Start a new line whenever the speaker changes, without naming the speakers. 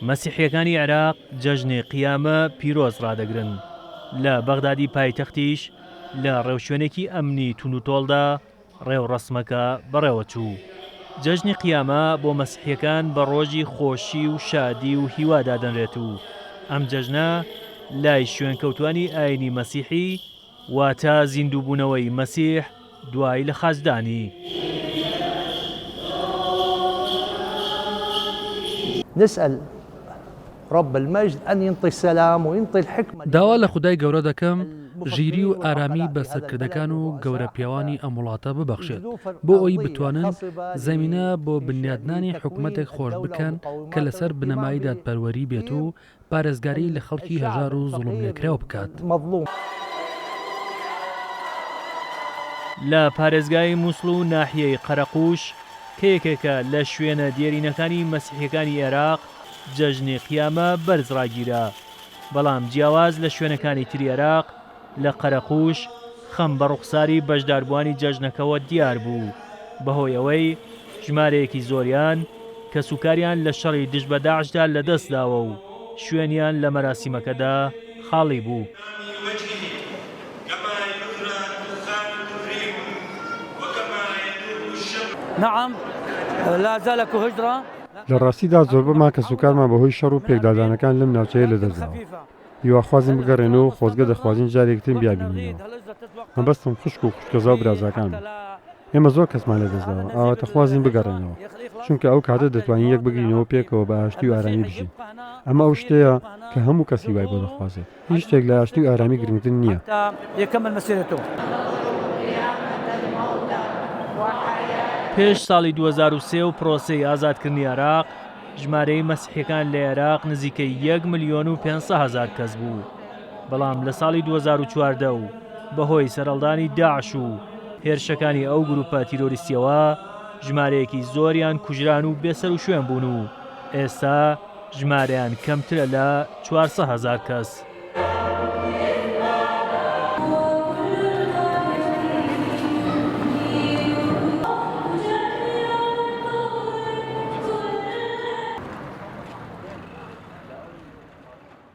مەسیحیەکانی عێراق جەژنی قیامە پیرۆز ڕادەگرن. لە بەغدادی پایتەختیش لە ڕێوشوێنێکی ئەمنی تونوتۆڵدا ڕێوڕەسمەکە بەڕێوە چوو. جەژنی قیامە بۆ مەسیحیەکان بە ڕۆژی خۆشی و شادی و هیوادا دەنرێت و ئەم جەژنە لای شوێنکەوتوانی ئاینی مەسیحی واتە زیندووبوونەوەی مەسیح دوای لە خاچدانی.
نسأل رب المجد أن ينطي السلام وينطي الحكمة.
داوا لە خودای گەورە دەکەم ژیری و ئارامی بە سەرکردەکان و گەورە پیاوانی ئەم وڵاتە ببەخشێت بۆ ئەوی بتوانن زەمینە بۆ بنیادنانی حکومەتێک خۆش بکەن کە لەسەر بنەمای دادپەروەری بێت و پارێزگاری لە خەڵکی هەژار و زوڵم لێکراو بکات.
لە پارێزگای مووسڵ و ناحیەی قەرەقوش کە یەکێکە لە شوێنە دیێرینەکانی مەسیحیەکانی عێراق جەژنی قیامە بەرز ڕاگیرە، بەڵام جیاواز لە شوێنەکانی تری عێراق لە قەرەقوش خەم بە ڕوخساری بەشداربووانی جەژنەکەەوە دیار بوو بەهۆی ئەوەی ژمارەیەکی زۆریان کە سوکاریان لە شەڕی دژ بە داعشدا لەدەستداوە و شوێنیان لە مەراسیمەکەدا خاڵی بوو.
نعم لا زالك هجرة.
لە ڕاستیدا زۆر بەما کە سوکارمان بەهۆی شەڕ و پێکدادانەکان لەم ناوچەیە لەدەستداوە. هیواخوازیم بگەڕێنەوە و خۆزگە دەخوازین جارێکتر بیابینینەوە. مەبەستم خوشک و خوشکەزا و برازاکان. ئێمە زۆر کەسمان لەدەستداوە ئاواتەخوازیم بگەڕێنەوە چونکە ئەو کاتە دەتوانین یەک بگرینەوە پێکەوە بە ئاشتی و ئارامی بژین. ئەمە ئەو شتەیە کە هەموو کەسی وای بۆ دەخوازێت. هیچ شتێک لە ئاشتی و ئارامی گرنگتر نییە.
پێش ساڵی 2003 و پرۆسەی ئازادکردنی عێراق ژمارەی مەسیحیەکان لە عێراق نزیکەی 1,500,000 کەس بوو، بەڵام لە ساڵی 2014 و بەهۆی سەرەڵدانی داعش و هێرشەکانی ئەو گروپە تیرۆریستیەوە ژمارەیەکی زۆریان کوژران و بێسەر و شوێن بوون و ئێستا ژمارەیان کەمترە لە 400,000 کەس.